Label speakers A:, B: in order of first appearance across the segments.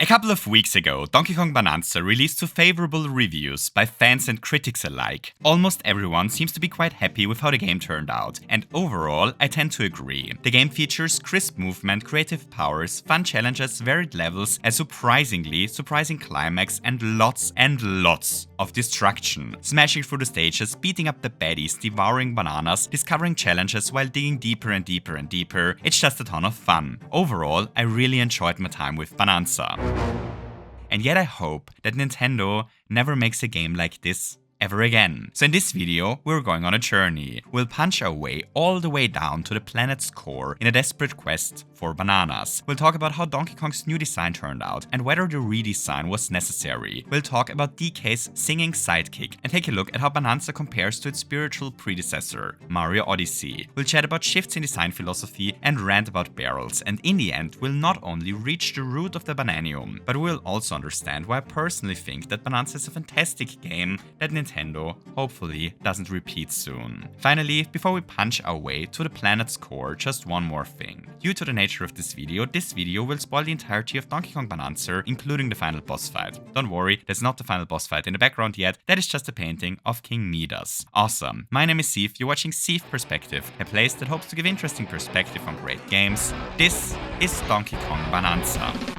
A: A couple of weeks ago, Donkey Kong Bananza released to favorable reviews by fans and critics alike. Almost everyone seems to be quite happy with how the game turned out, and overall, I tend to agree. The game features crisp movement, creative powers, fun challenges, varied levels, a surprising climax, and lots of destruction. Smashing through the stages, beating up the baddies, devouring bananas, discovering challenges while digging deeper and deeper. It's just a ton of fun. Overall, I really enjoyed my time with Bananza. And yet I hope that Nintendo never makes a game like this ever again. So in this video, we're going on a journey. We'll punch our way all the way down to the planet's core in a desperate quest for bananas. We'll talk about how Donkey Kong's new design turned out and whether the redesign was necessary. We'll talk about DK's singing sidekick and take a look at how Bananza compares to its spiritual predecessor, Mario Odyssey. We'll chat about shifts in design philosophy and rant about barrels, and in the end, we'll not only reach the root of the bananium, but we'll also understand why I personally think that Bananza is a fantastic game that Nintendo hopefully doesn't repeat soon. Finally, before we punch our way to the planet's core, just one more thing. Due to the nature of this video will spoil the entirety of Donkey Kong Bananza, including the final boss fight. Don't worry, there's not the final boss fight in the background yet, that is just a painting of King Midas. Awesome. My name is Ceave, you're watching Ceave Perspective, a place that hopes to give interesting perspective on great games. This is Donkey Kong Bananza.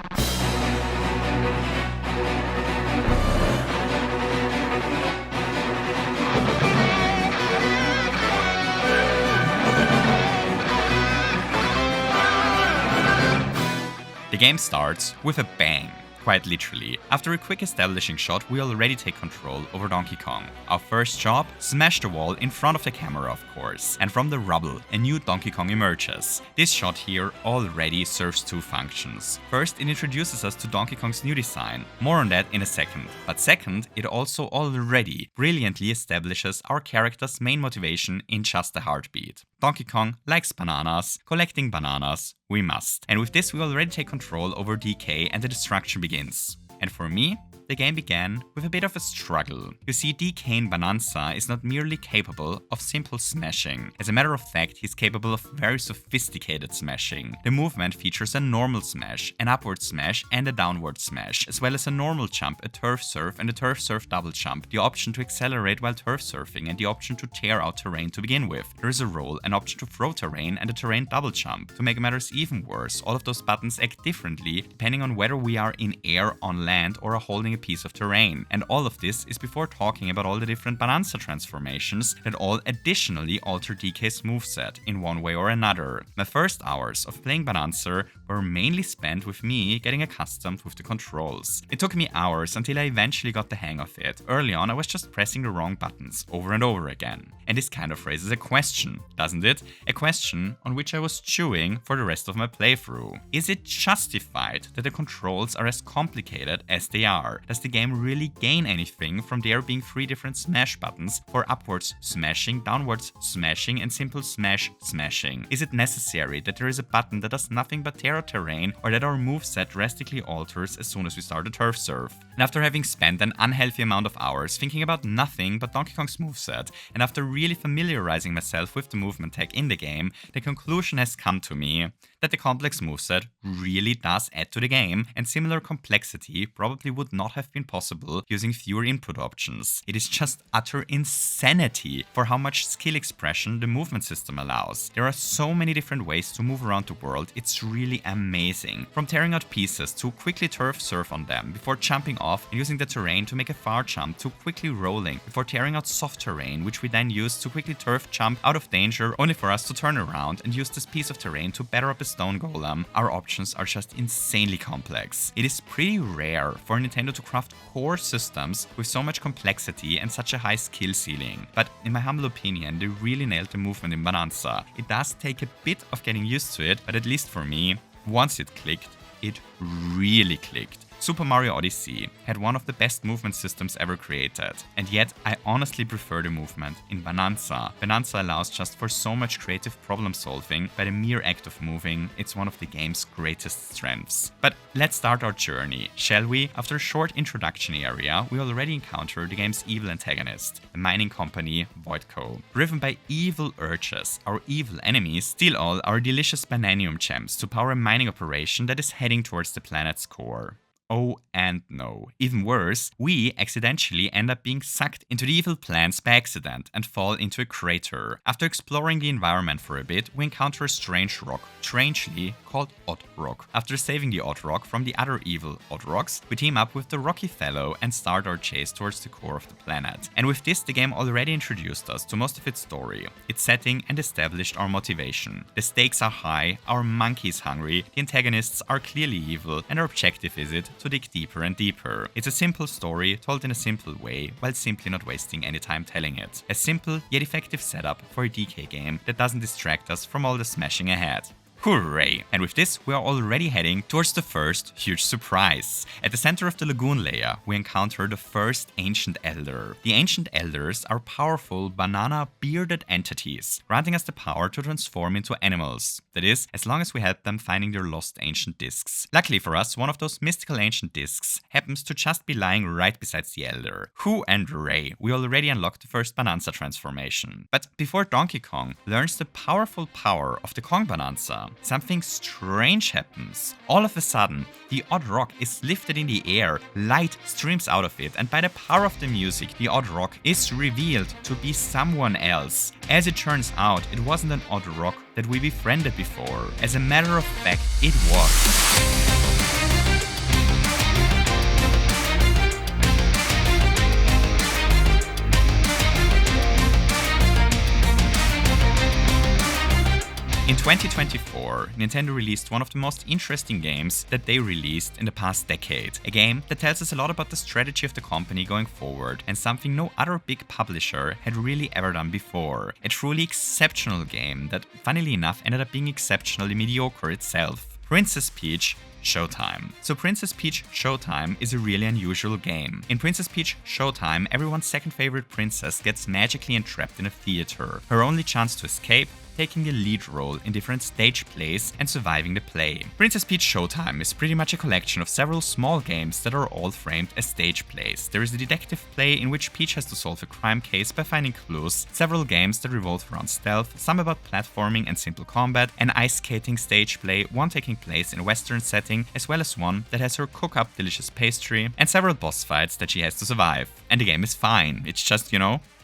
A: The game starts with a bang, quite literally. After a quick establishing shot, we already take control over Donkey Kong. Our first job? Smash the wall in front of the camera, of course. And from the rubble, a new Donkey Kong emerges. This shot here already serves two functions. First, it introduces us to Donkey Kong's new design. More on that in a second. But second, it also already brilliantly establishes our character's main motivation in just a heartbeat. Donkey Kong likes bananas, collecting bananas, we must. And with this we already take control over DK and the destruction begins. And for me, the game began with a bit of a struggle. You see, DK in Bananza is not merely capable of simple smashing. As a matter of fact, he's capable of very sophisticated smashing. The movement features a normal smash, an upward smash, and a downward smash, as well as a normal jump, a turf surf, and a turf surf double jump, the option to accelerate while turf surfing, and the option to tear out terrain to begin with. There is a roll, an option to throw terrain, and a terrain double jump. To make matters even worse, all of those buttons act differently depending on whether we are in air, on land, or are holding a piece of terrain. And all of this is before talking about all the different Bananza transformations that all additionally alter DK's moveset in one way or another. My first hours of playing Bananza were mainly spent with me getting accustomed with the controls. It took me hours until I eventually got the hang of it. Early on I was just pressing the wrong buttons over and over again. And this kind of raises a question, doesn't it? A question on which I was chewing for the rest of my playthrough. Is it justified that the controls are as complicated as they are? Does the game really gain anything from there being three different smash buttons for upwards smashing, downwards smashing, and simple smash smashing? Is it necessary that there is a button that does nothing but tear out terrain, or that our moveset drastically alters as soon as we start a turf surf? And after having spent an unhealthy amount of hours thinking about nothing but Donkey Kong's moveset, and after really familiarizing myself with the movement tech in the game, the conclusion has come to me that the complex moveset really does add to the game, and similar complexity probably would not have been possible using fewer input options. It is just utter insanity for how much skill expression the movement system allows. There are so many different ways to move around the world, it's really amazing. From tearing out pieces to quickly turf surf on them before jumping off and using the terrain to make a far jump, to quickly rolling before tearing out soft terrain, which we then use to quickly turf jump out of danger only for us to turn around and use this piece of terrain to batter up a stone golem. Our options are just insanely complex. It is pretty rare for Nintendo to craft core systems with so much complexity and such a high skill ceiling. But in my humble opinion, they really nailed the movement in Bananza. It does take a bit of getting used to it, but at least for me, once it clicked, it really clicked. Super Mario Odyssey had one of the best movement systems ever created, and yet I honestly prefer the movement in Bananza. Bananza allows just for so much creative problem solving by the mere act of moving. It's one of the game's greatest strengths. But let's start our journey, shall we? After a short introduction area, we already encounter the game's evil antagonist, the mining company Voidco. Driven by evil urges, our evil enemies steal all our delicious bananium gems to power a mining operation that is heading towards the planet's core. Oh, and no. Even worse, we accidentally end up being sucked into the evil plans by accident and fall into a crater. After exploring the environment for a bit, we encounter a strange rock, strangely called Odd Rock. After saving the Odd Rock from the other evil Odd Rocks, we team up with the rocky fellow and start our chase towards the core of the planet. And with this, the game already introduced us to most of its story, its setting, and established our motivation. The stakes are high, our monkey is hungry, the antagonists are clearly evil, and our objective is it to dig deeper and deeper. It's a simple story told in a simple way while simply not wasting any time telling it. A simple yet effective setup for a DK game that doesn't distract us from all the smashing ahead. Hooray! And with this, we are already heading towards the first huge surprise. At the center of the lagoon layer, we encounter the first Ancient Elder. The Ancient Elders are powerful banana-bearded entities, granting us the power to transform into animals. That is, as long as we help them finding their lost ancient discs. Luckily for us, one of those mystical ancient discs happens to just be lying right beside the Elder. Hoo and Ray, we already unlocked the first Bananza transformation. But before Donkey Kong learns the powerful power of the Kong Bananza, something strange happens. All of a sudden, the Odd Rock is lifted in the air, light streams out of it, and by the power of the music, the Odd Rock is revealed to be someone else. As it turns out, it wasn't an Odd Rock that we befriended before. As a matter of fact, it was. In 2024, Nintendo released one of the most interesting games that they released in the past decade. A game that tells us a lot about the strategy of the company going forward and something no other big publisher had really ever done before. A truly exceptional game that, funnily enough, ended up being exceptionally mediocre itself. Princess Peach Showtime. So Princess Peach Showtime is a really unusual game. In Princess Peach Showtime, everyone's second favorite princess gets magically entrapped in a theater. Her only chance to escape? Taking the lead role in different stage plays and surviving the play. Princess Peach Showtime is pretty much a collection of several small games that are all framed as stage plays. There is a detective play in which Peach has to solve a crime case by finding clues, several games that revolve around stealth, some about platforming and simple combat, an ice skating stage play, one taking place in a western setting, as well as one that has her cook up delicious pastry, and several boss fights that she has to survive. And the game is fine, it's just,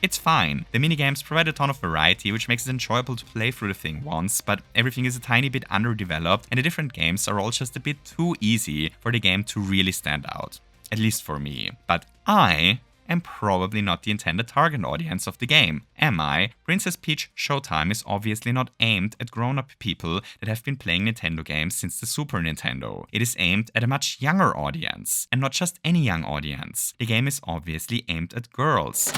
A: it's fine. The minigames provide a ton of variety, which makes it enjoyable to play through the thing once, but everything is a tiny bit underdeveloped, and the different games are all just a bit too easy for the game to really stand out. At least for me. But I am probably not the intended target audience of the game, am I? Princess Peach Showtime is obviously not aimed at grown-up people that have been playing Nintendo games since the Super Nintendo. It is aimed at a much younger audience, and not just any young audience. The game is obviously aimed at girls.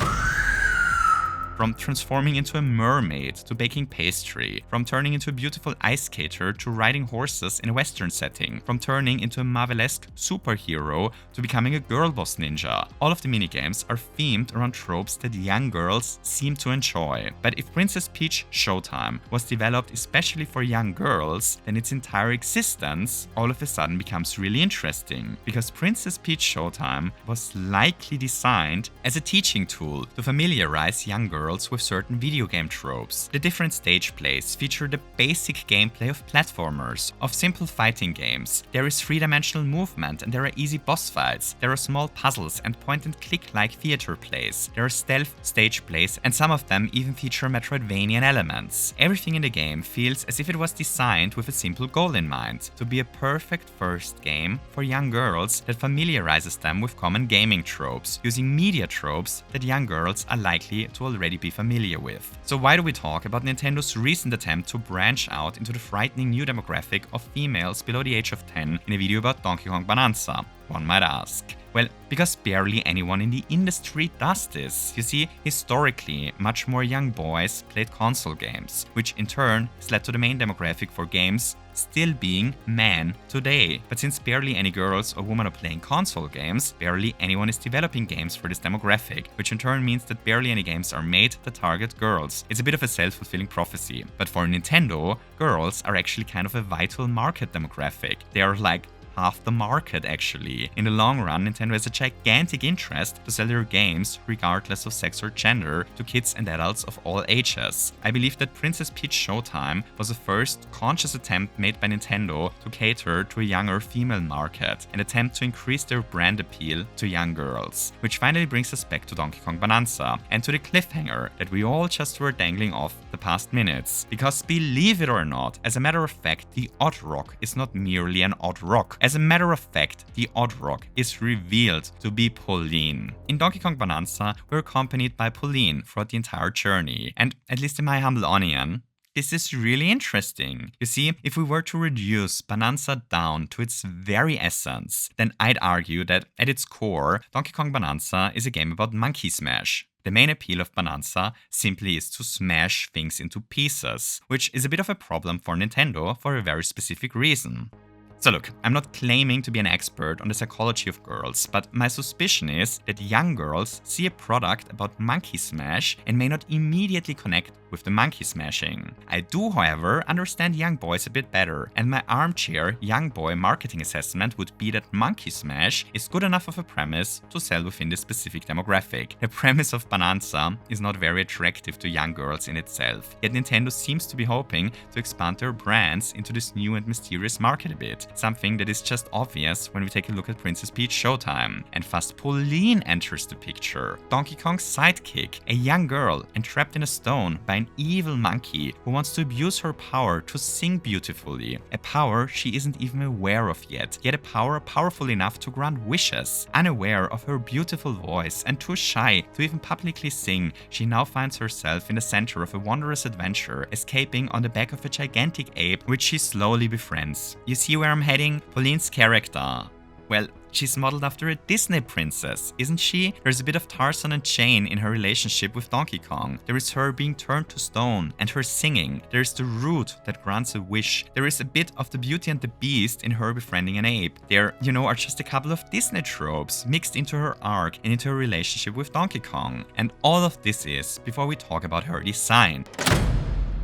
A: From transforming into a mermaid to baking pastry, from turning into a beautiful ice skater to riding horses in a western setting, from turning into a Marvelesque superhero to becoming a girl boss ninja. All of the minigames are themed around tropes that young girls seem to enjoy. But if Princess Peach Showtime was developed especially for young girls, then its entire existence all of a sudden becomes really interesting. Because Princess Peach Showtime was likely designed as a teaching tool to familiarize young girls with certain video game tropes. The different stage plays feature the basic gameplay of platformers, of simple fighting games. There is three-dimensional movement and there are easy boss fights. There are small puzzles and point-and-click-like theater plays. There are stealth stage plays and some of them even feature Metroidvanian elements. Everything in the game feels as if it was designed with a simple goal in mind, to be a perfect first game for young girls that familiarizes them with common gaming tropes, using media tropes that young girls are likely to already be familiar with. So why do we talk about Nintendo's recent attempt to branch out into the frightening new demographic of females below the age of 10 in a video about Donkey Kong Bananza, one might ask? Well, because barely anyone in the industry does this. You see, historically, much more young boys played console games, which in turn has led to the main demographic for games still being men today. But since barely any girls or women are playing console games, barely anyone is developing games for this demographic, which in turn means that barely any games are made that target girls. It's a bit of a self-fulfilling prophecy. But for Nintendo, girls are actually kind of a vital market demographic. They are like half the market actually. In the long run, Nintendo has a gigantic interest to sell their games regardless of sex or gender to kids and adults of all ages. I believe that Princess Peach Showtime was the first conscious attempt made by Nintendo to cater to a younger female market, an attempt to increase their brand appeal to young girls. Which finally brings us back to Donkey Kong Bananza and to the cliffhanger that we all just were dangling off the past minutes. Because believe it or not, as a matter of fact, the Odd Rock is not merely an odd rock. As a matter of fact, the Odd Rock is revealed to be Pauline. In Donkey Kong Bananza, we're accompanied by Pauline throughout the entire journey, and at least in my humble opinion, this is really interesting. You see, if we were to reduce Bananza down to its very essence, then I'd argue that at its core, Donkey Kong Bananza is a game about monkey smash. The main appeal of Bananza simply is to smash things into pieces, which is a bit of a problem for Nintendo for a very specific reason. So look, I'm not claiming to be an expert on the psychology of girls, but my suspicion is that young girls see a product about monkey smash and may not immediately connect with the monkey smashing. I do, however, understand young boys a bit better, and my armchair young boy marketing assessment would be that monkey smash is good enough of a premise to sell within this specific demographic. The premise of Bananza is not very attractive to young girls in itself, yet Nintendo seems to be hoping to expand their brands into this new and mysterious market a bit, something that is just obvious when we take a look at Princess Peach Showtime. And fast Pauline enters the picture, Donkey Kong's sidekick, a young girl entrapped in a stone by an evil monkey who wants to abuse her power to sing beautifully, a power she isn't even aware of yet a power powerful enough to grant wishes. Unaware of her beautiful voice and too shy to even publicly sing, she now finds herself in the center of a wondrous adventure, escaping on the back of a gigantic ape which she slowly befriends. You see where I'm heading? Pauline's character, well, she's modeled after a Disney princess, isn't she? There's a bit of Tarzan and Jane in her relationship with Donkey Kong. There is her being turned to stone and her singing. There's the root that grants a wish. There is a bit of the Beauty and the Beast in her befriending an ape. There, are just a couple of Disney tropes mixed into her arc and into her relationship with Donkey Kong. And all of this is before we talk about her design.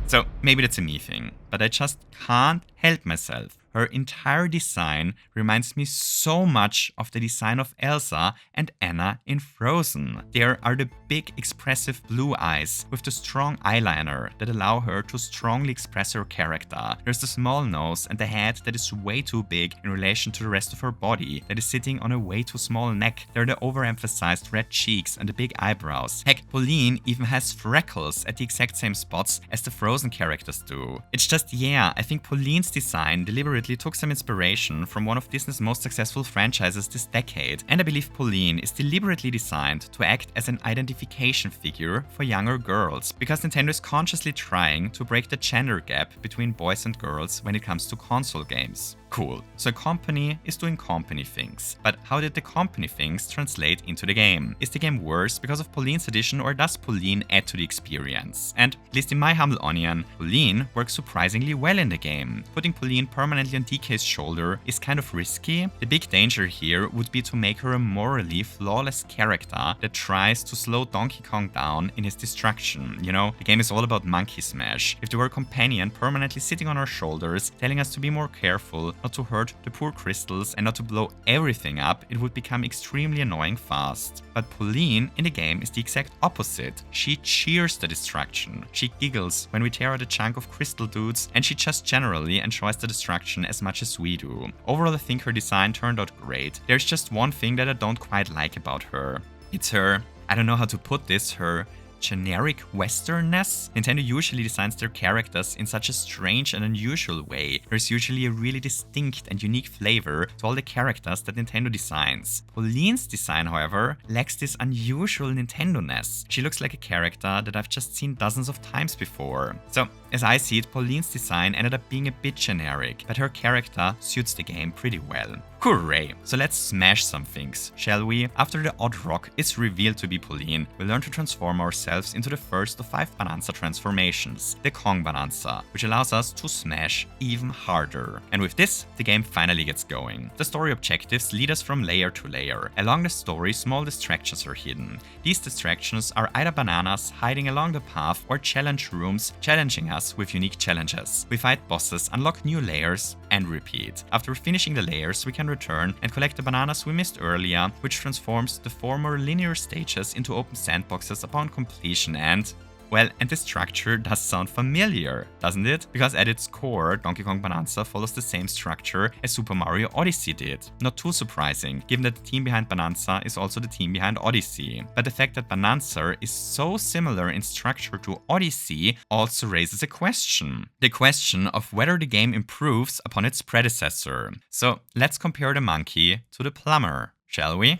A: So maybe that's a me thing, but I just can't help myself. Her entire design reminds me so much of the design of Elsa and Anna in Frozen. There are the big expressive blue eyes with the strong eyeliner that allow her to strongly express her character. There's the small nose and the head that is way too big in relation to the rest of her body that is sitting on a way too small neck. There are the overemphasized red cheeks and the big eyebrows. Heck, Pauline even has freckles at the exact same spots as the Frozen characters do. It's just, yeah, I think Pauline's design deliberately took some inspiration from one of Disney's most successful franchises this decade, and I believe Pauline is deliberately designed to act as an identification figure for younger girls, because Nintendo is consciously trying to break the gender gap between boys and girls when it comes to console games. Cool. So a company is doing company things. But how did the company things translate into the game? Is the game worse because of Pauline's addition, or does Pauline add to the experience? And at least in my humble opinion, Pauline works surprisingly well in the game. Putting Pauline permanently on DK's shoulder is kind of risky. The big danger here would be to make her a morally flawless character that tries to slow Donkey Kong down in his destruction. The game is all about monkey smash. If there were a companion permanently sitting on our shoulders, telling us to be more careful, not to hurt the poor crystals and not to blow everything up, it would become extremely annoying fast. But Pauline in the game is the exact opposite. She cheers the destruction. She giggles when we tear out a chunk of crystal dudes, and she just generally enjoys the destruction as much as we do. Overall, I think her design turned out great. There's just one thing that I don't quite like about her. It's her, I don't know how to put this, her generic westernness. Nintendo usually designs their characters in such a strange and unusual way. There's usually a really distinct and unique flavor to all the characters that Nintendo designs. Pauline's design, however, lacks this unusual Nintendo-ness. She looks like a character that I've just seen dozens of times before. So, as I see it, Pauline's design ended up being a bit generic, but her character suits the game pretty well. Hooray! So let's smash some things, shall we? After the Odd Rock is revealed to be Pauline, we learn to transform ourselves into the first of 5 Bananza transformations, the Kong Bananza, which allows us to smash even harder. And with this, the game finally gets going. The story objectives lead us from layer to layer. Along the story, small distractions are hidden. These distractions are either bananas hiding along the path or challenge rooms challenging us with unique challenges. We fight bosses, unlock new layers, and repeat. After finishing the layers, we can return and collect the bananas we missed earlier, which transforms the former linear stages into open sandboxes upon completion and... well, and the structure does sound familiar, doesn't it? Because at its core, Donkey Kong Bananza follows the same structure as Super Mario Odyssey did. Not too surprising, given that the team behind Bananza is also the team behind Odyssey. But the fact that Bananza is so similar in structure to Odyssey also raises a question. The question of whether the game improves upon its predecessor. So let's compare the monkey to the plumber, shall we?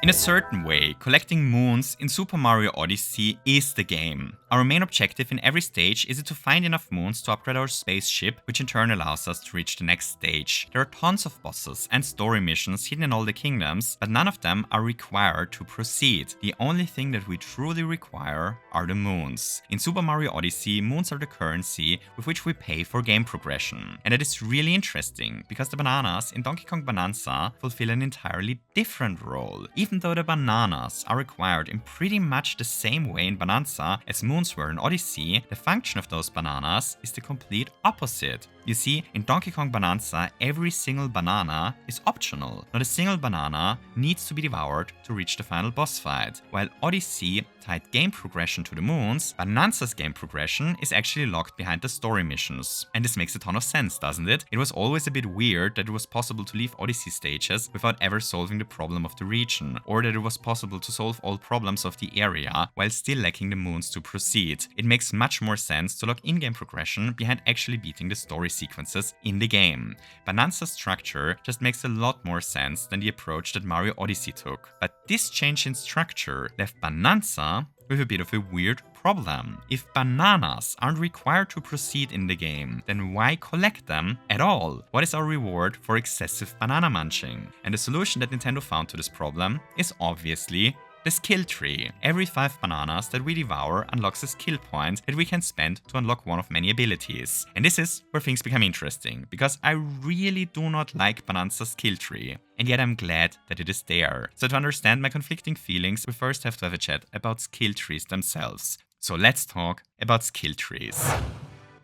A: In a certain way, collecting moons in Super Mario Odyssey is the game. Our main objective in every stage is to find enough moons to upgrade our spaceship, which in turn allows us to reach the next stage. There are tons of bosses and story missions hidden in all the kingdoms, but none of them are required to proceed. The only thing that we truly require are the moons. In Super Mario Odyssey, moons are the currency with which we pay for game progression. And that is really interesting, because the bananas in Donkey Kong Bananza fulfill an entirely different role. Even though the bananas are required in pretty much the same way in Bananza as moons were in Odyssey, the function of those bananas is the complete opposite. You see, in Donkey Kong Bananza, every single banana is optional. Not a single banana needs to be devoured to reach the final boss fight. While Odyssey tied game progression to the moons, Bananza's game progression is actually locked behind the story missions. And this makes a ton of sense, doesn't it? It was always a bit weird that it was possible to leave Odyssey stages without ever solving the problem of the region, or that it was possible to solve all problems of the area while still lacking the moons to proceed. It makes much more sense to lock in-game progression behind actually beating the story sequences in the game. Bananza's structure just makes a lot more sense than the approach that Mario Odyssey took. But this change in structure left Bananza with a bit of a weird problem. If bananas aren't required to proceed in the game, then why collect them at all? What is our reward for excessive banana munching? And the solution that Nintendo found to this problem is obviously the skill tree. Every 5 bananas that we devour unlocks a skill point that we can spend to unlock one of many abilities. And this is where things become interesting, because I really do not like Bananza's skill tree. And yet I'm glad that it is there. So to understand my conflicting feelings, we first have to have a chat about skill trees themselves. So let's talk about skill trees.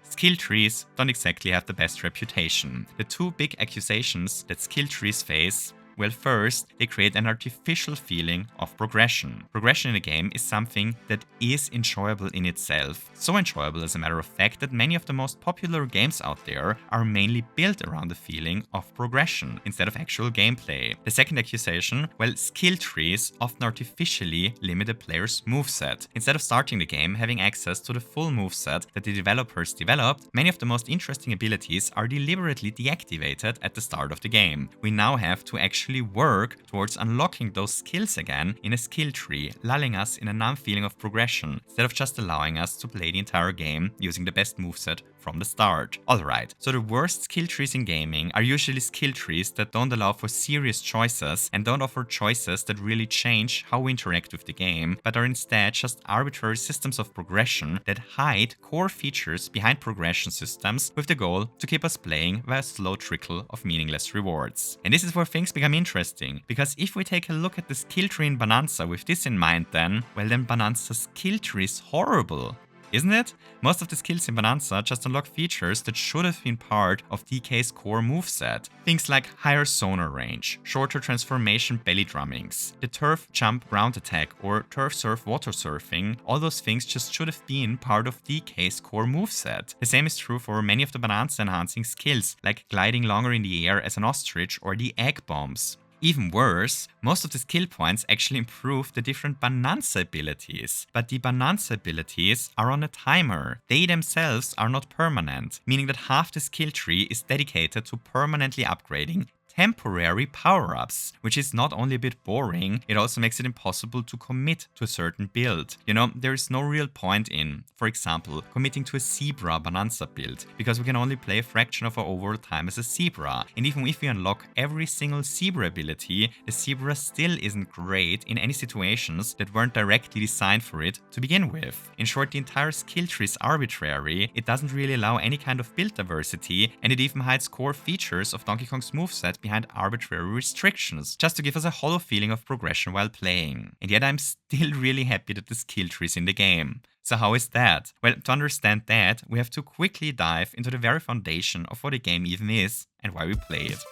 A: Skill trees don't exactly have the best reputation. The two big accusations that skill trees face: well, first, they create an artificial feeling of progression. Progression in a game is something that is enjoyable in itself. So enjoyable, as a matter of fact, that many of the most popular games out there are mainly built around the feeling of progression instead of actual gameplay. The second accusation: well, skill trees often artificially limit a player's moveset. Instead of starting the game having access to the full moveset that the developers developed, many of the most interesting abilities are deliberately deactivated at the start of the game. We now have to actually work towards unlocking those skills again in a skill tree, lulling us in a numb feeling of progression, instead of just allowing us to play the entire game using the best moveset from the start. Alright, so the worst skill trees in gaming are usually skill trees that don't allow for serious choices and don't offer choices that really change how we interact with the game, but are instead just arbitrary systems of progression that hide core features behind progression systems with the goal to keep us playing via a slow trickle of meaningless rewards. And this is where things become interesting, because if we take a look at the skill tree in Bananza with this in mind, then Bananza's skill tree is horrible, isn't it? Most of the skills in Bananza just unlock features that should have been part of DK's core moveset. Things like higher sonar range, shorter transformation belly drummings, the turf jump ground attack, or turf surf water surfing. All those things just should have been part of DK's core moveset. The same is true for many of the Bananza enhancing skills, like gliding longer in the air as an ostrich or the egg bombs. Even worse, most of the skill points actually improve the different Bananza abilities, but the Bananza abilities are on a timer. They themselves are not permanent, meaning that half the skill tree is dedicated to permanently upgrading temporary power-ups, which is not only a bit boring, it also makes it impossible to commit to a certain build. You know, there is no real point in, for example, committing to a zebra Bananza build, because we can only play a fraction of our overall time as a zebra. And even if we unlock every single zebra ability, the zebra still isn't great in any situations that weren't directly designed for it to begin with. In short, the entire skill tree is arbitrary, it doesn't really allow any kind of build diversity, and it even hides core features of Donkey Kong's moveset behind behind arbitrary restrictions, just to give us a hollow feeling of progression while playing. And yet I'm still really happy that the skill tree is in the game. So how is that? Well, to understand that, we have to quickly dive into the very foundation of what a game even is and why we play it.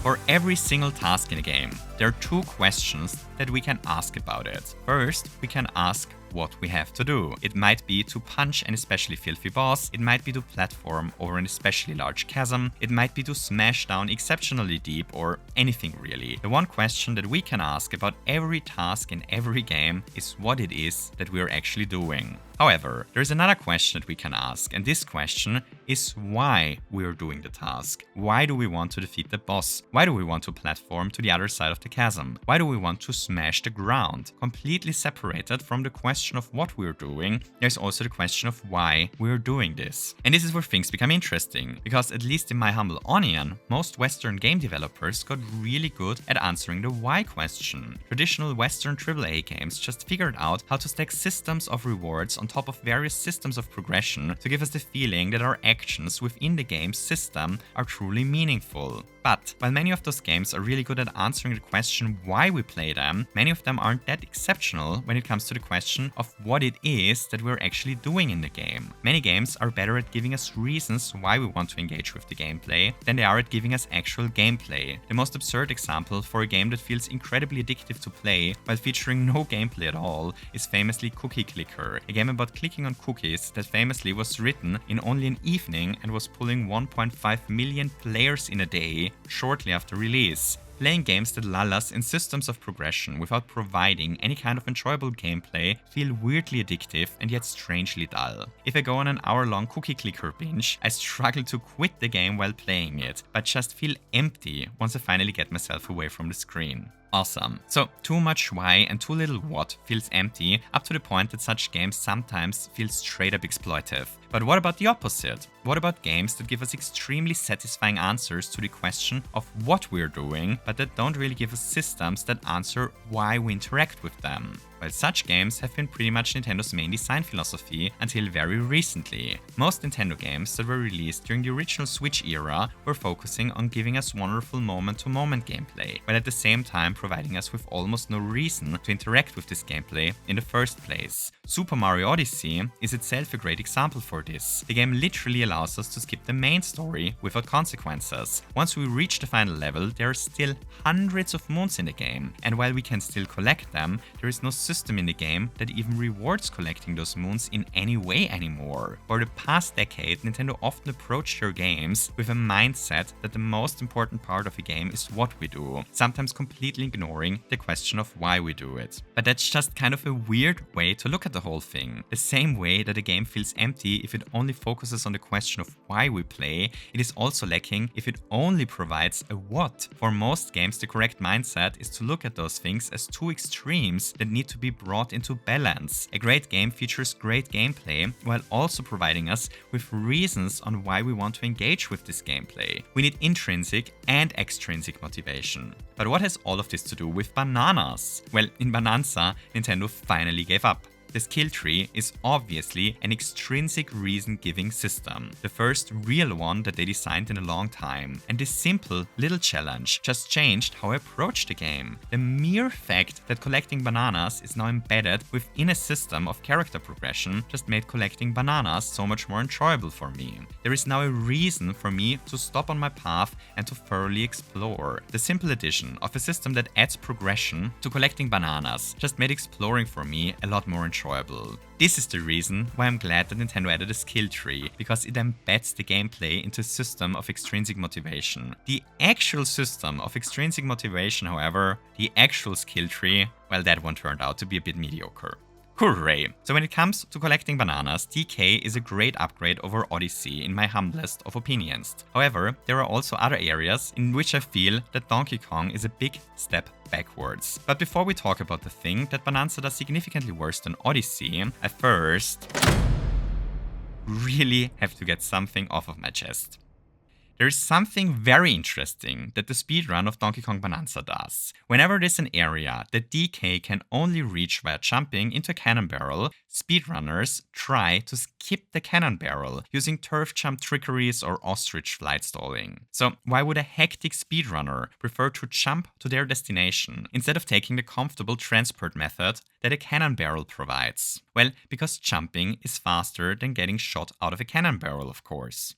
A: For every single task in a game, there are two questions that we can ask about it. First, we can ask what we have to do. It might be to punch an especially filthy boss, it might be to platform over an especially large chasm, it might be to smash down exceptionally deep, or anything really. The one question that we can ask about every task in every game is what it is that we are actually doing. However, there is another question that we can ask, and this question is why we are doing the task. Why do we want to defeat the boss? Why do we want to platform to the other side of the chasm? Why do we want to smash the ground? Completely separated from the question of what we're doing, there's also the question of why we're doing this. And this is where things become interesting, because at least in my humble opinion, most Western game developers got really good at answering the why question. Traditional Western AAA games just figured out how to stack systems of rewards on top of various systems of progression to give us the feeling that our actions within the game's system are truly meaningful. But while many of those games are really good at answering the question why we play them, many of them aren't that exceptional when it comes to the question of what it is that we're actually doing in the game. Many games are better at giving us reasons why we want to engage with the gameplay than they are at giving us actual gameplay. The most absurd example for a game that feels incredibly addictive to play while featuring no gameplay at all is famously Cookie Clicker, a game about clicking on cookies that famously was written in only an evening and was pulling 1.5 million players in a day shortly after release. Playing games that lull us in systems of progression without providing any kind of enjoyable gameplay feel weirdly addictive and yet strangely dull. If I go on an hour-long Cookie Clicker binge, I struggle to quit the game while playing it, but just feel empty once I finally get myself away from the screen. Awesome. So, too much why and too little what feels empty, up to the point that such games sometimes feel straight up exploitive. But what about the opposite? What about games that give us extremely satisfying answers to the question of what we're doing, but that don't really give us systems that answer why we interact with them? Well, such games have been pretty much Nintendo's main design philosophy until very recently. Most Nintendo games that were released during the original Switch era were focusing on giving us wonderful moment-to-moment gameplay, while at the same time providing us with almost no reason to interact with this gameplay in the first place. Super Mario Odyssey is itself a great example for this. The game literally allows us to skip the main story without consequences. Once we reach the final level, there are still hundreds of moons in the game, and while we can still collect them, there is no system in the game that even rewards collecting those moons in any way anymore. For the past decade, Nintendo often approached their games with a mindset that the most important part of a game is what we do, sometimes completely ignoring the question of why we do it. But that's just kind of a weird way to look at the whole thing. The same way that a game feels empty if it only focuses on the question of why we play, it is also lacking if it only provides a what. For most games, the correct mindset is to look at those things as two extremes that need to be brought into balance. A great game features great gameplay while also providing us with reasons on why we want to engage with this gameplay. We need intrinsic and extrinsic motivation. But what has all of this to do with bananas? Well, in Bananza, Nintendo finally gave up. The skill tree is obviously an extrinsic reason-giving system, the first real one that they designed in a long time. And this simple little challenge just changed how I approach the game. The mere fact that collecting bananas is now embedded within a system of character progression just made collecting bananas so much more enjoyable for me. There is now a reason for me to stop on my path and to thoroughly explore. The simple addition of a system that adds progression to collecting bananas just made exploring for me a lot more enjoyable. This is the reason why I'm glad that Nintendo added a skill tree, because it embeds the gameplay into a system of extrinsic motivation. The actual system of extrinsic motivation, however, the actual skill tree, well, that one turned out to be a bit mediocre. Hooray! So when it comes to collecting bananas, DK is a great upgrade over Odyssey in my humblest of opinions. However, there are also other areas in which I feel that Donkey Kong is a big step backwards. But before we talk about the thing that Bananza does significantly worse than Odyssey, I first really have to get something off of my chest. There's something very interesting that the speedrun of Donkey Kong Bananza does. Whenever there's an area that DK can only reach via jumping into a cannon barrel, speedrunners try to skip the cannon barrel using turf jump trickeries or ostrich flight stalling. So why would a hectic speedrunner prefer to jump to their destination instead of taking the comfortable transport method that a cannon barrel provides? Well, because jumping is faster than getting shot out of a cannon barrel, of course.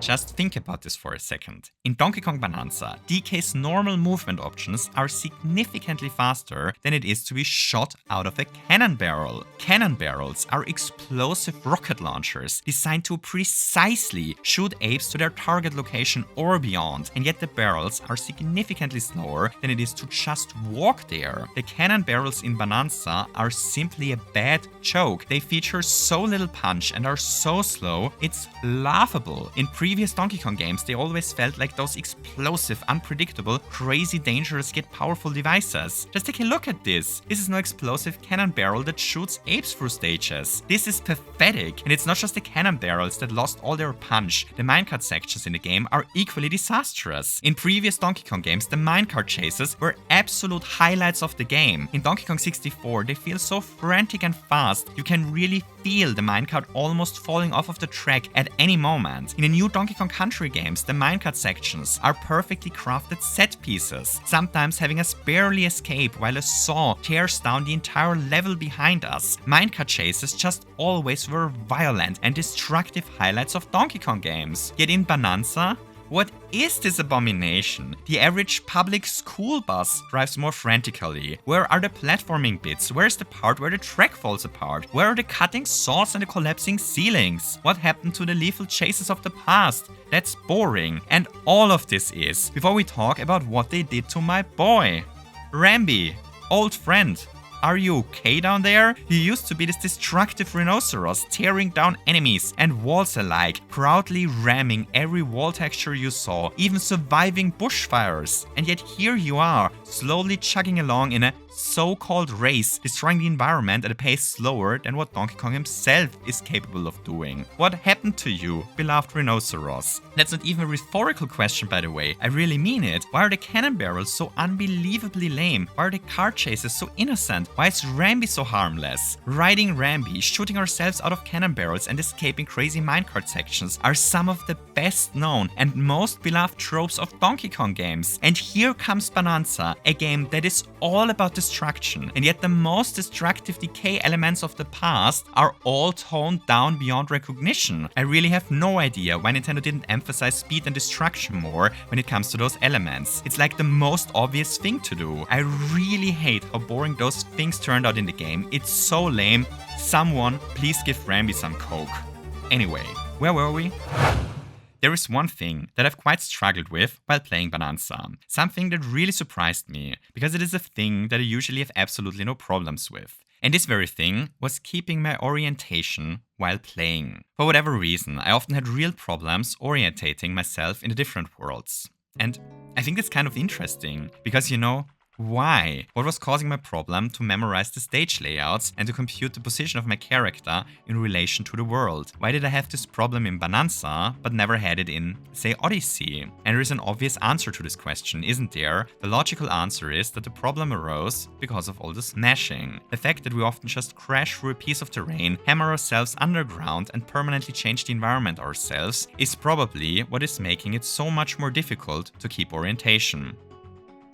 A: Just think about this for a second. In Donkey Kong Bananza, DK's normal movement options are significantly faster than it is to be shot out of a cannon barrel. Cannon barrels are explosive rocket launchers designed to precisely shoot apes to their target location or beyond, and yet the barrels are significantly slower than it is to just walk there. The cannon barrels in Bananza are simply a bad joke. They feature so little punch and are so slow, it's laughable. In previous Donkey Kong games, they always felt like those explosive, unpredictable, crazy, dangerous yet powerful devices. Just take a look at this. This is no explosive cannon barrel that shoots apes through stages. This is pathetic, and it's not just the cannon barrels that lost all their punch. The minecart sections in the game are equally disastrous. In previous Donkey Kong games, the minecart chases were absolute highlights of the game. In Donkey Kong 64, they feel so frantic and fast, you can really feel the minecart almost falling off of the track at any moment. In the new Donkey Kong Country games, the minecart sections are perfectly crafted set pieces, sometimes having us barely escape while a saw tears down the entire level behind us. Minecart chases just always were violent and destructive highlights of Donkey Kong games. Yet in Bananza, what is this abomination? The average public school bus drives more frantically. Where are the platforming bits? Where's the part where the track falls apart? Where are the cutting saws and the collapsing ceilings? What happened to the lethal chases of the past? That's boring. And all of this is before we talk about what they did to my boy. Rambi, old friend. Are you okay down there? You used to be this destructive rhinoceros, tearing down enemies and walls alike, proudly ramming every wall texture you saw, even surviving bushfires. And yet here you are, slowly chugging along in a so-called race, destroying the environment at a pace slower than what Donkey Kong himself is capable of doing. What happened to you, beloved rhinoceros? That's not even a rhetorical question, by the way. I really mean it. Why are the cannon barrels so unbelievably lame? Why are the car chases so innocent? Why is Rambi so harmless? Riding Rambi, shooting ourselves out of cannon barrels and escaping crazy minecart sections are some of the best known and most beloved tropes of Donkey Kong games. And here comes Bananza, a game that is all about destruction, and yet the most destructive decay elements of the past are all toned down beyond recognition. I really have no idea why Nintendo didn't emphasize speed and destruction more when it comes to those elements. It's like the most obvious thing to do. I really hate how boring those things turned out in the game. It's so lame. Someone please give Rambi some coke. Anyway, where were we? There is one thing that I've quite struggled with while playing Bananza. Something that really surprised me, because it is a thing that I usually have absolutely no problems with. And this very thing was keeping my orientation while playing. For whatever reason, I often had real problems orientating myself in the different worlds. And I think that's kind of interesting, because why? What was causing my problem to memorize the stage layouts and to compute the position of my character in relation to the world? Why did I have this problem in Bananza, but never had it in, say, Odyssey? And there is an obvious answer to this question, isn't there? The logical answer is that the problem arose because of all the smashing. The fact that we often just crash through a piece of terrain, hammer ourselves underground, and permanently change the environment ourselves is probably what is making it so much more difficult to keep orientation.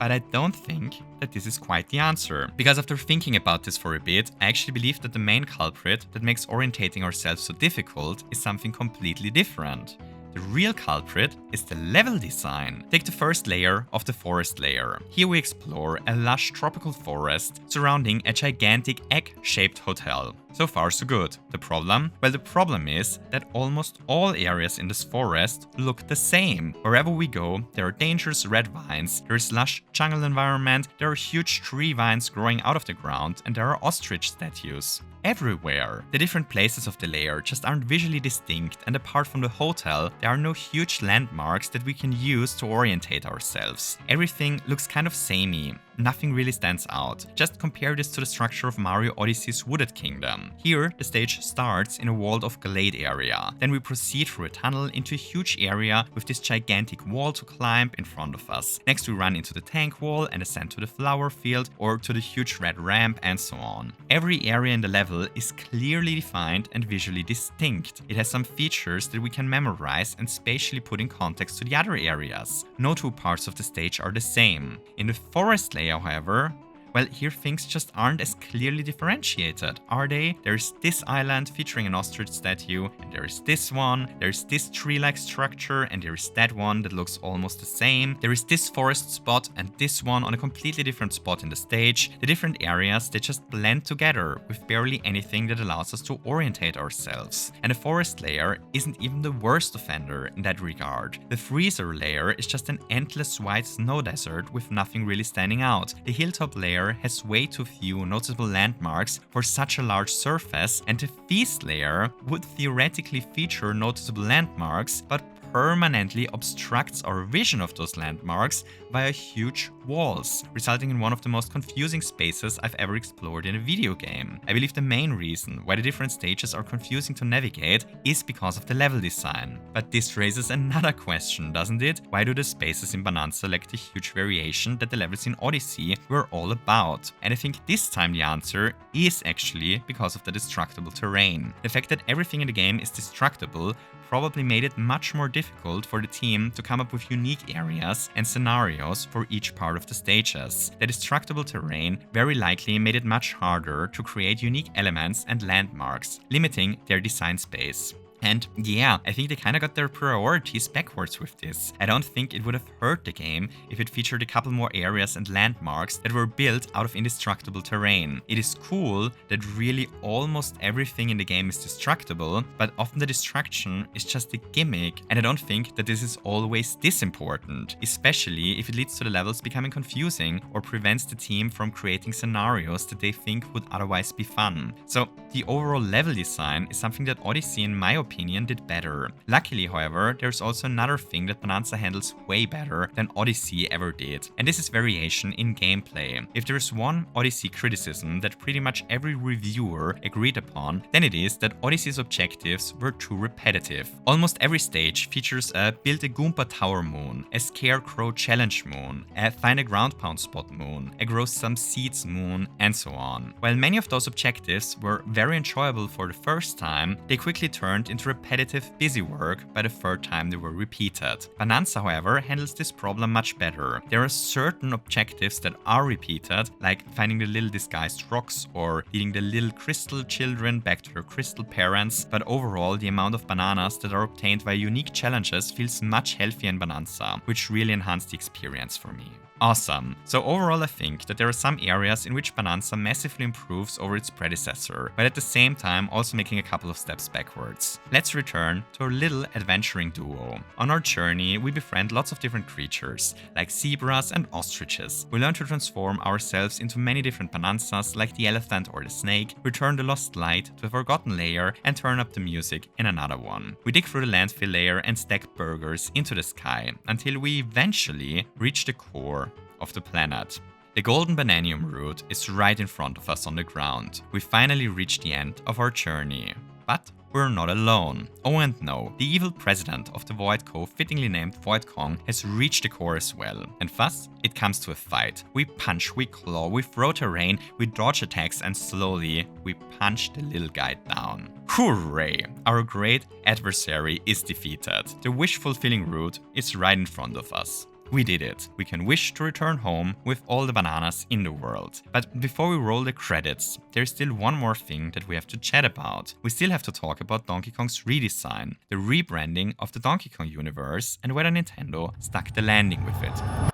A: But I don't think that this is quite the answer. Because after thinking about this for a bit, I actually believe that the main culprit that makes orientating ourselves so difficult is something completely different. The real culprit is the level design. Take the first layer of the forest layer. Here we explore a lush tropical forest surrounding a gigantic egg-shaped hotel. So far so good. The problem? Well, the problem is that almost all areas in this forest look the same. Wherever we go, there are dangerous red vines, there is lush jungle environment, there are huge tree vines growing out of the ground, and there are ostrich statues. Everywhere. The different places of the layer just aren't visually distinct, and apart from the hotel, there are no huge landmarks that we can use to orientate ourselves. Everything looks kind of samey. nothing really stands out. Just compare this to the structure of Mario Odyssey's Wooded Kingdom. Here, the stage starts in a walled off glade area. Then we proceed through a tunnel into a huge area with this gigantic wall to climb in front of us. Next we run into the tank wall and ascend to the flower field or to the huge red ramp and so on. Every area in the level is clearly defined and visually distinct. It has some features that we can memorize and spatially put in context to the other areas. No two parts of the stage are the same. In the forest layer, however, well, here things just aren't as clearly differentiated, are they? There's this island featuring an ostrich statue, and there's this one, there's this tree-like structure, and there's that one that looks almost the same. There is this forest spot and this one on a completely different spot in the stage. The different areas, they just blend together with barely anything that allows us to orientate ourselves. And the forest layer isn't even the worst offender in that regard. The freezer layer is just an endless white snow desert with nothing really standing out. The hilltop layer has way too few noticeable landmarks for such a large surface, and the feast layer would theoretically feature noticeable landmarks, but permanently obstructs our vision of those landmarks via huge walls, resulting in one of the most confusing spaces I've ever explored in a video game. I believe the main reason why the different stages are confusing to navigate is because of the level design. But this raises another question, doesn't it? Why do the spaces in Bananza lack the huge variation that the levels in Odyssey were all about? And I think this time the answer is actually because of the destructible terrain. The fact that everything in the game is destructible probably made it much more difficult for the team to come up with unique areas and scenarios for each part of the stages. The destructible terrain very likely made it much harder to create unique elements and landmarks, limiting their design space. And yeah, I think they kinda got their priorities backwards with this. I don't think it would have hurt the game if it featured a couple more areas and landmarks that were built out of indestructible terrain. It is cool that really almost everything in the game is destructible, but often the destruction is just a gimmick, and I don't think that this is always this important, especially if it leads to the levels becoming confusing or prevents the team from creating scenarios that they think would otherwise be fun. So the overall level design is something that Odyssey, in my opinion, did better. Luckily, however, there's also another thing that Bananza handles way better than Odyssey ever did, and this is variation in gameplay. If there's one Odyssey criticism that pretty much every reviewer agreed upon, then it is that Odyssey's objectives were too repetitive. Almost every stage features a build a Goomba Tower moon, a Scarecrow challenge moon, a find a ground pound spot moon, a grow some seeds moon, and so on. While many of those objectives were very enjoyable for the first time, they quickly turned into repetitive, busy work by the third time they were repeated. Bananza, however, handles this problem much better. There are certain objectives that are repeated, like finding the little disguised rocks or leading the little crystal children back to their crystal parents, but overall the amount of bananas that are obtained via unique challenges feels much healthier in Bananza, which really enhanced the experience for me. Awesome. So overall I think that there are some areas in which Bananza massively improves over its predecessor, but at the same time also making a couple of steps backwards. Let's return to our little adventuring duo. On our journey we befriend lots of different creatures, like zebras and ostriches. We learn to transform ourselves into many different Bananzas like the elephant or the snake, return the lost light to a forgotten layer and turn up the music in another one. We dig through the landfill layer and stack burgers into the sky until we eventually reach the core of the planet. The golden bananium root is right in front of us on the ground. We finally reached the end of our journey. But we're not alone. Oh and no, the evil president of the Void Co, fittingly named Void Kong, has reached the core as well. And thus, it comes to a fight. We punch, we claw, we throw terrain, we dodge attacks, and slowly, we punch the little guy down. Hooray! Our great adversary is defeated. The wish-fulfilling root is right in front of us. We did it. We can wish to return home with all the bananas in the world. But before we roll the credits, there's still one more thing that we have to chat about. We still have to talk about Donkey Kong's redesign, the rebranding of the Donkey Kong universe, and whether Nintendo stuck the landing with it.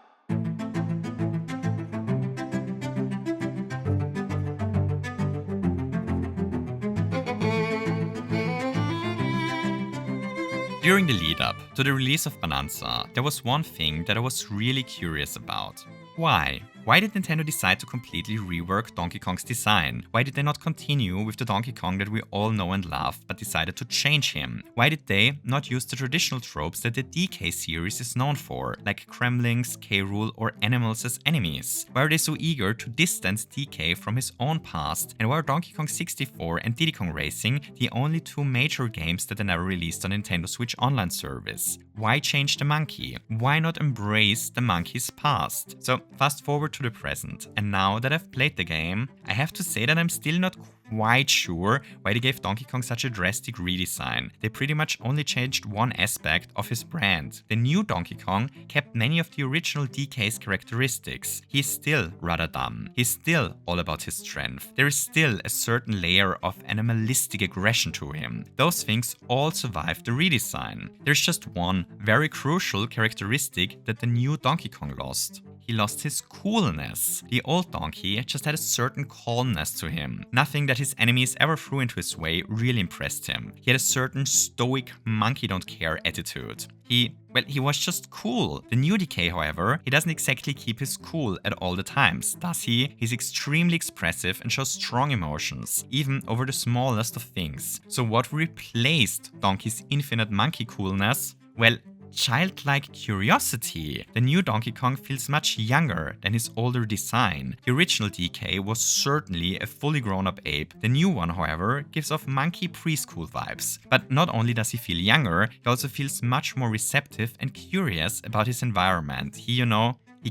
A: During the lead-up to the release of Bananza, there was one thing that I was really curious about. Why? Why did Nintendo decide to completely rework Donkey Kong's design? Why did they not continue with the Donkey Kong that we all know and love, but decided to change him? Why did they not use the traditional tropes that the DK series is known for, like Kremlings, K. Rool, or animals as enemies? Why are they so eager to distance DK from his own past? And why are Donkey Kong 64 and Diddy Kong Racing the only two major games that they never released on Nintendo Switch Online service? Why change the monkey? Why not embrace the monkey's past? So fast forward to the present, and now that I've played the game, I have to say that I'm still not quite sure why they gave Donkey Kong such a drastic redesign. They pretty much only changed one aspect of his brand. The new Donkey Kong kept many of the original DK's characteristics. He's still rather dumb. He's still all about his strength. There is still a certain layer of animalistic aggression to him. Those things all survived the redesign. There's just one very crucial characteristic that the new Donkey Kong lost. He lost his coolness. The old Donkey just had a certain calmness to him. Nothing that his enemies ever threw into his way really impressed him. He had a certain stoic monkey don't care attitude. He was just cool. The new DK, however, he doesn't exactly keep his cool at all the times, does he? He's extremely expressive and shows strong emotions, even over the smallest of things. So what replaced Donkey's infinite monkey coolness? Well, childlike curiosity. The new Donkey Kong feels much younger than his older design. The original DK was certainly a fully grown-up ape. The new one, however, gives off monkey preschool vibes. But not only does he feel younger, he also feels much more receptive and curious about his environment. He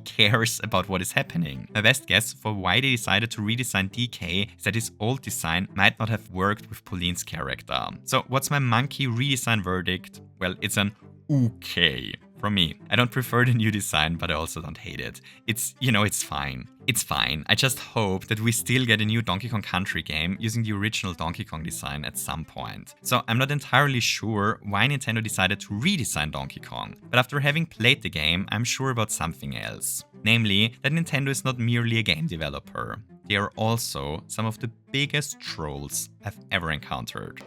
A: cares about what is happening. My best guess for why they decided to redesign DK is that his old design might not have worked with Pauline's character. So what's my monkey redesign verdict? Well, it's an okay from me. I don't prefer the new design, but I also don't hate it. It's fine. It's fine. I just hope that we still get a new Donkey Kong Country game using the original Donkey Kong design at some point. So I'm not entirely sure why Nintendo decided to redesign Donkey Kong, but after having played the game, I'm sure about something else. Namely, that Nintendo is not merely a game developer. They are also some of the biggest trolls I've ever encountered.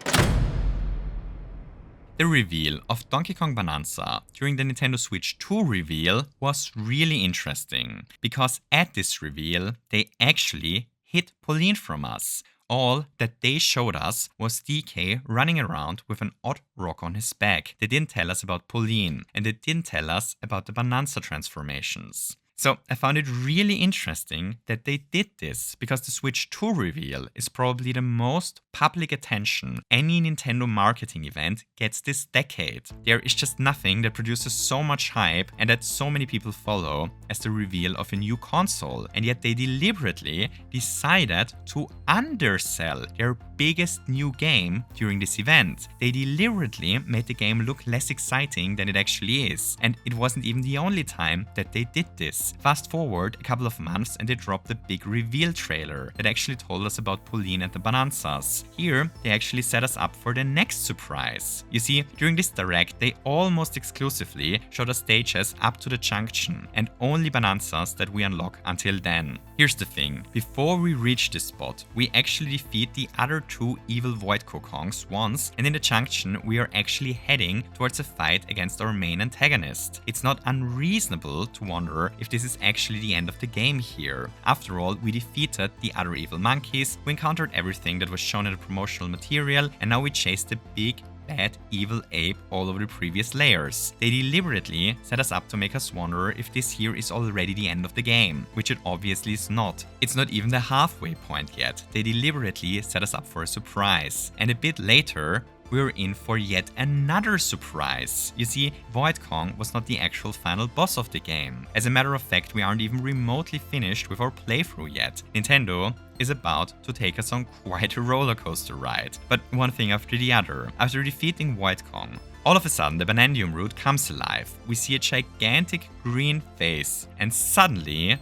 A: The reveal of Donkey Kong Bananza during the Nintendo Switch 2 reveal was really interesting, because at this reveal, they actually hid Pauline from us. All that they showed us was DK running around with an odd rock on his back. They didn't tell us about Pauline, and they didn't tell us about the Bananza transformations. So I found it really interesting that they did this, because the Switch 2 reveal is probably the most public attention any Nintendo marketing event gets this decade. There is just nothing that produces so much hype and that so many people follow as the reveal of a new console, and yet they deliberately decided to undersell their biggest new game during this event. They deliberately made the game look less exciting than it actually is, and it wasn't even the only time that they did this. Fast forward a couple of months and they dropped the big reveal trailer that actually told us about Pauline and the Bananzas. Here, they actually set us up for the next surprise. You see, during this direct, they almost exclusively showed us stages up to the junction, and only Bananzas that we unlock until then. Here's the thing, before we reach this spot, we actually defeat the other two evil Void Kokongs once, and in the junction we are actually heading towards a fight against our main antagonist. It's not unreasonable to wonder if this is actually the end of the game here. After all, we defeated the other evil monkeys, we encountered everything that was shown in the promotional material, and now we chase the big bad evil ape all over the previous layers. They deliberately set us up to make us wonder if this here is already the end of the game, which it obviously is not. It's not even the halfway point yet. They deliberately set us up for a surprise. And a bit later, we're in for yet another surprise. You see, Void Kong was not the actual final boss of the game. As a matter of fact, we aren't even remotely finished with our playthrough yet. Nintendo is about to take us on quite a roller coaster ride. But one thing after the other. After defeating Void Kong, all of a sudden the Banandium root comes alive. We see a gigantic green face, and suddenly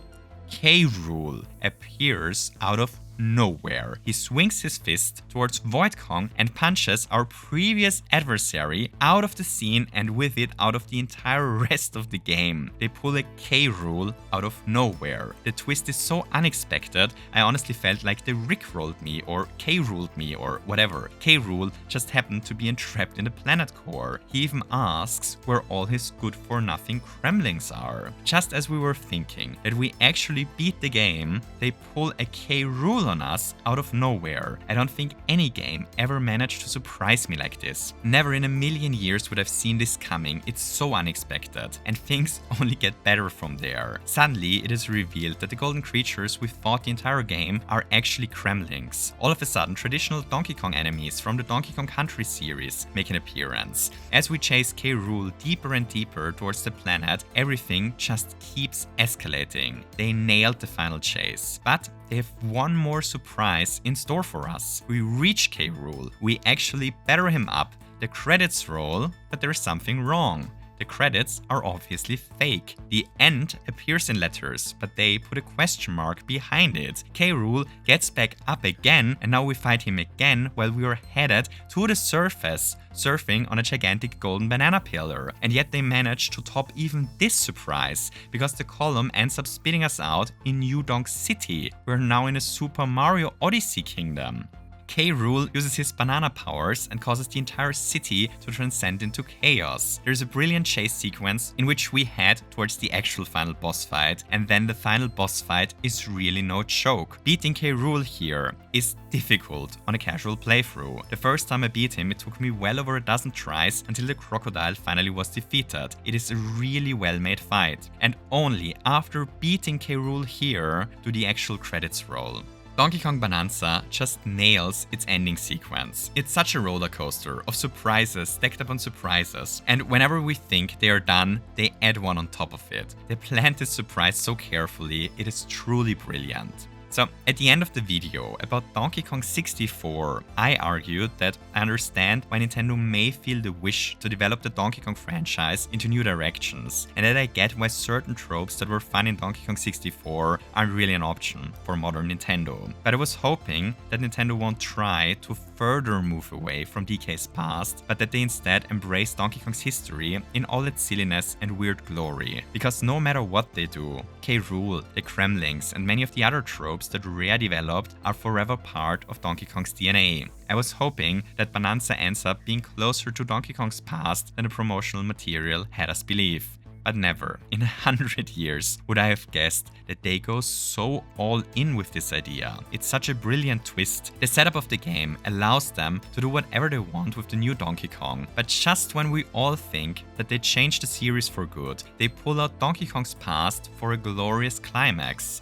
A: K. Rool appears out of nowhere. He swings his fist towards Void Kong and punches our previous adversary out of the scene and with it out of the entire rest of the game. They pull a K rule out of nowhere. The twist is so unexpected, I honestly felt like they rickrolled me or K-ruled me or whatever. K-rule just happened to be entrapped in the planet core. He even asks where all his good-for-nothing Kremlings are. Just as we were thinking that we actually beat the game, they pull a K-rule on us out of nowhere. I don't think any game ever managed to surprise me like this. Never in a million years would I've seen this coming. It's so unexpected, and things only get better from there. Suddenly, it is revealed that the golden creatures we fought the entire game are actually Kremlings. All of a sudden, traditional Donkey Kong enemies from the Donkey Kong Country series make an appearance. As we chase K. Rool deeper and deeper towards the planet, everything just keeps escalating. They nailed the final chase, but they have one more surprise in store for us. We reach K. Rool, we actually batter him up, the credits roll, but there is something wrong. The credits are obviously fake. The end appears in letters, but they put a question mark behind it. K. Rool gets back up again, and now we fight him again while we are headed to the surface, surfing on a gigantic golden banana pillar. And yet they manage to top even this surprise, because the column ends up spitting us out in New Donk City. We're now in a Super Mario Odyssey kingdom. K. Rool uses his banana powers and causes the entire city to transcend into chaos. There's a brilliant chase sequence in which we head towards the actual final boss fight, and then the final boss fight is really no joke. Beating K. Rool here is difficult on a casual playthrough. The first time I beat him, it took me well over a dozen tries until the crocodile finally was defeated. It is a really well-made fight, and only after beating K. Rool here do the actual credits roll. Donkey Kong Bananza just nails its ending sequence. It's such a roller coaster of surprises stacked upon surprises, and whenever we think they are done, they add one on top of it. They planned this surprise so carefully, it is truly brilliant. So, at the end of the video about Donkey Kong 64, I argued that I understand why Nintendo may feel the wish to develop the Donkey Kong franchise into new directions, and that I get why certain tropes that were fun in Donkey Kong 64 aren't really an option for modern Nintendo. But I was hoping that Nintendo won't try to further move away from DK's past, but that they instead embrace Donkey Kong's history in all its silliness and weird glory. Because no matter what they do, K. Rool, the Kremlings, and many of the other tropes that Rare developed are forever part of Donkey Kong's DNA. I was hoping that Bananza ends up being closer to Donkey Kong's past than the promotional material had us believe. But never, in 100 years, would I have guessed that they go so all in with this idea. It's such a brilliant twist. The setup of the game allows them to do whatever they want with the new Donkey Kong, but just when we all think that they changed the series for good, they pull out Donkey Kong's past for a glorious climax.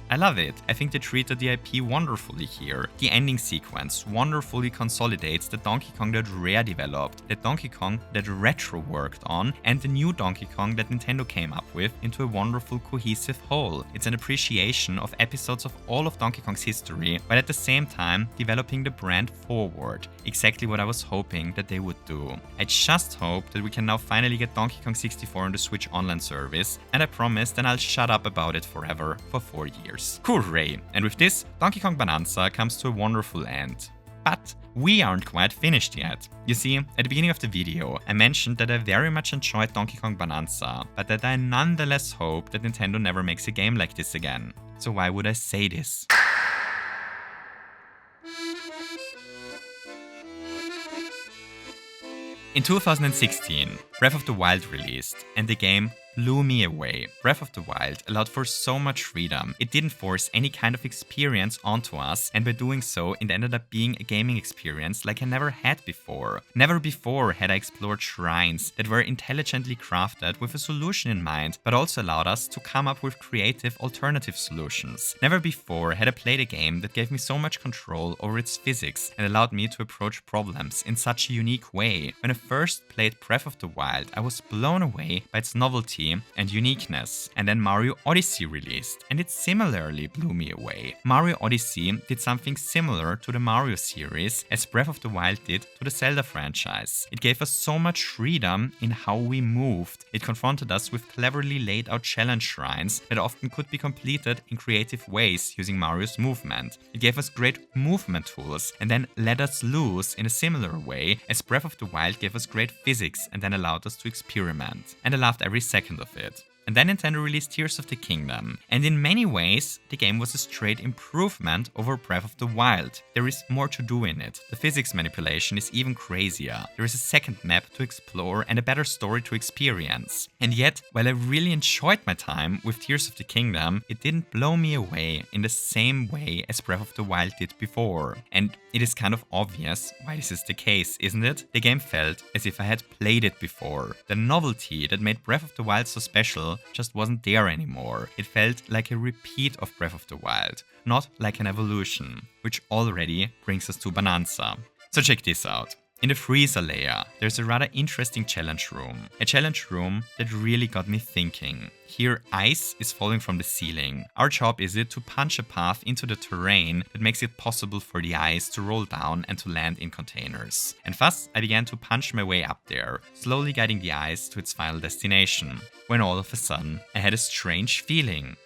A: I love it. I think they treated the IP wonderfully here. The ending sequence wonderfully consolidates the Donkey Kong that Rare developed, the Donkey Kong that Retro worked on, and the new Donkey Kong that Nintendo came up with into a wonderful cohesive whole. It's an appreciation of episodes of all of Donkey Kong's history, but at the same time developing the brand forward. Exactly what I was hooking that they would do. I just hope that we can now finally get Donkey Kong 64 on the Switch Online service, and I promise then I'll shut up about it forever for 4 years. Hooray! And with this, Donkey Kong Bananza comes to a wonderful end. But we aren't quite finished yet. You see, at the beginning of the video, I mentioned that I very much enjoyed Donkey Kong Bananza, but that I nonetheless hope that Nintendo never makes a game like this again. So why would I say this? In 2016, Breath of the Wild released, and the game blew me away. Breath of the Wild allowed for so much freedom. It didn't force any kind of experience onto us, and by doing so, it ended up being a gaming experience like I never had before. Never before had I explored shrines that were intelligently crafted with a solution in mind, but also allowed us to come up with creative alternative solutions. Never before had I played a game that gave me so much control over its physics and allowed me to approach problems in such a unique way. When I first played Breath of the Wild, I was blown away by its novelty originality and uniqueness. And then Mario Odyssey released, and it similarly blew me away. Mario Odyssey did something similar to the Mario series as Breath of the Wild did to the Zelda franchise. It gave us so much freedom in how we moved. It confronted us with cleverly laid out challenge shrines that often could be completed in creative ways using Mario's movement. It gave us great movement tools and then let us loose in a similar way as Breath of the Wild gave us great physics and then allowed us to experiment. And I loved every second of it. And then Nintendo released Tears of the Kingdom, and in many ways, the game was a straight improvement over Breath of the Wild. There is more to do in it, the physics manipulation is even crazier, there is a second map to explore and a better story to experience. And yet, while I really enjoyed my time with Tears of the Kingdom, it didn't blow me away in the same way as Breath of the Wild did before. And it is kind of obvious why this is the case, isn't it? The game felt as if I had played it before. The novelty that made Breath of the Wild so special just wasn't there anymore. It felt like a repeat of Breath of the Wild, not like an evolution, which already brings us to Bananza. So check this out. In the freezer layer, there's a rather interesting challenge room. A challenge room that really got me thinking. Here, ice is falling from the ceiling. Our job is it to punch a path into the terrain that makes it possible for the ice to roll down and to land in containers. And thus, I began to punch my way up there, slowly guiding the ice to its final destination. When all of a sudden, I had a strange feeling.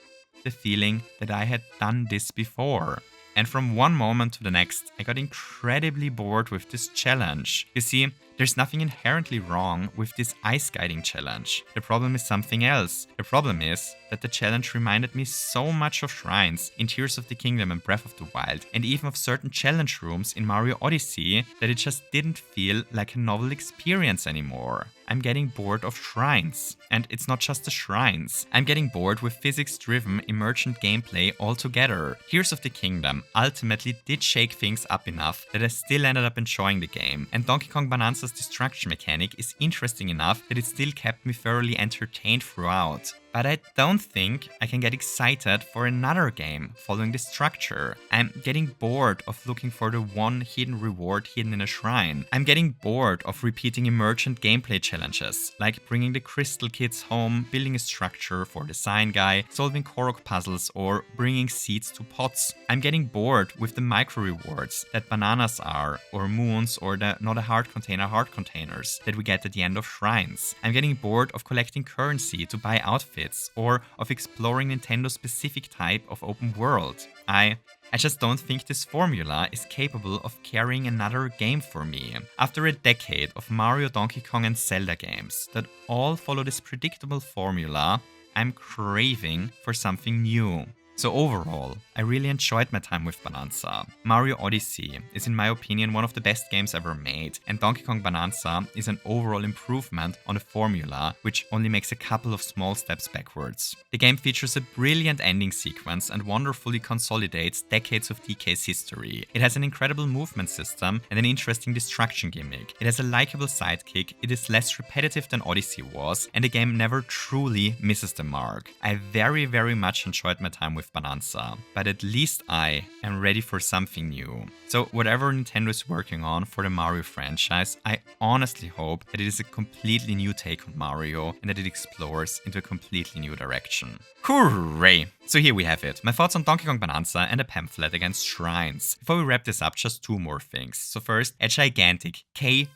A: The feeling that I had done this before. And from one moment to the next, I got incredibly bored with this challenge. You see, there's nothing inherently wrong with this ice guiding challenge. The problem is something else. The problem is that the challenge reminded me so much of shrines in Tears of the Kingdom and Breath of the Wild, and even of certain challenge rooms in Mario Odyssey, that it just didn't feel like a novel experience anymore. I'm getting bored of shrines. And it's not just the shrines. I'm getting bored with physics-driven, emergent gameplay altogether. Tears of the Kingdom ultimately did shake things up enough that I still ended up enjoying the game. And Donkey Kong Bananza's destruction mechanic is interesting enough that it still kept me thoroughly entertained throughout. But I don't think I can get excited for another game following this structure. I'm getting bored of looking for the one hidden reward hidden in a shrine. I'm getting bored of repeating emergent gameplay challenges, like bringing the crystal kids home, building a structure for the sign guy, solving Korok puzzles, or bringing seeds to pots. I'm getting bored with the micro rewards that bananas are, or moons, or the not a heart container heart containers that we get at the end of shrines. I'm getting bored of collecting currency to buy outfits, or of exploring Nintendo's specific type of open world. I just don't think this formula is capable of carrying another game for me. After a decade of Mario, Donkey Kong and Zelda games that all follow this predictable formula, I'm craving for something new. So overall, I really enjoyed my time with Bananza. Mario Odyssey is in my opinion one of the best games ever made, and Donkey Kong Bananza is an overall improvement on the formula, which only makes a couple of small steps backwards. The game features a brilliant ending sequence and wonderfully consolidates decades of DK's history. It has an incredible movement system and an interesting destruction gimmick. It has a likable sidekick, it is less repetitive than Odyssey was, and the game never truly misses the mark. I very much enjoyed my time with Bananza, but at least I am ready for something new. So whatever Nintendo is working on for the Mario franchise, I honestly hope that it is a completely new take on Mario and that it explores into a completely new direction. Hooray! So here we have it, my thoughts on Donkey Kong Bananza and a pamphlet against shrines. Before we wrap this up, just two more things. So first, a gigantic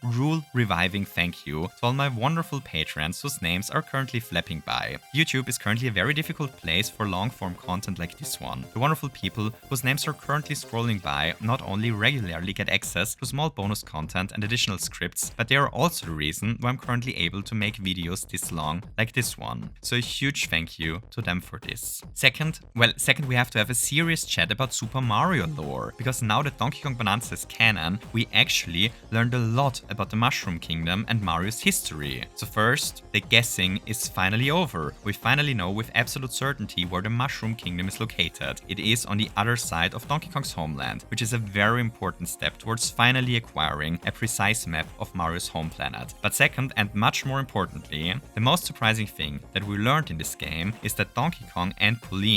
A: rule reviving thank you to all my wonderful patrons whose names are currently flapping by. YouTube is currently a very difficult place for long form content like this one. The wonderful people whose names are currently scrolling by not only regularly get access to small bonus content and additional scripts, but they are also the reason why I'm currently able to make videos this long like this one. So a huge thank you to them for this. Second, we have to have a serious chat about Super Mario lore, because now that Donkey Kong Bananza is canon, we actually learned a lot about the Mushroom Kingdom and Mario's history. So first, the guessing is finally over. We finally know with absolute certainty where the Mushroom Kingdom is located. It is on the other side of Donkey Kong's homeland, which is a very important step towards finally acquiring a precise map of Mario's home planet. But second, and much more importantly, the most surprising thing that we learned in this game is that Donkey Kong and Pauline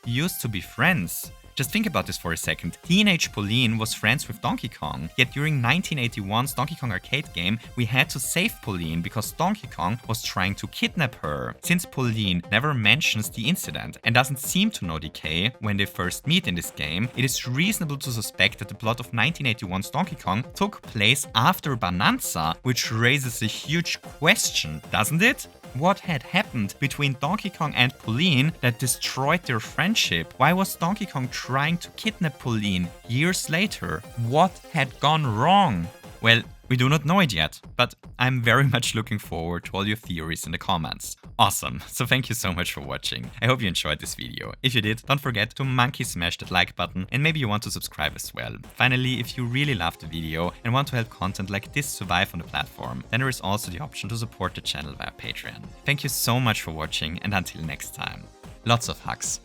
A: used to be friends. Just think about this for a second. Teenage Pauline was friends with Donkey Kong, yet during 1981's Donkey Kong arcade game, we had to save Pauline because Donkey Kong was trying to kidnap her. Since Pauline never mentions the incident and doesn't seem to know DK when they first meet in this game, it is reasonable to suspect that the plot of 1981's Donkey Kong took place after Bananza, which raises a huge question, doesn't it? What had happened between Donkey Kong and Pauline that destroyed their friendship? Why was Donkey Kong trying to kidnap Pauline years later? What had gone wrong? Well, we do not know it yet, but I'm very much looking forward to all your theories in the comments. Awesome, so thank you so much for watching. I hope you enjoyed this video. If you did, don't forget to monkey smash that like button and maybe you want to subscribe as well. Finally, if you really loved the video and want to help content like this survive on the platform, then there is also the option to support the channel via Patreon. Thank you so much for watching and until next time, lots of hugs.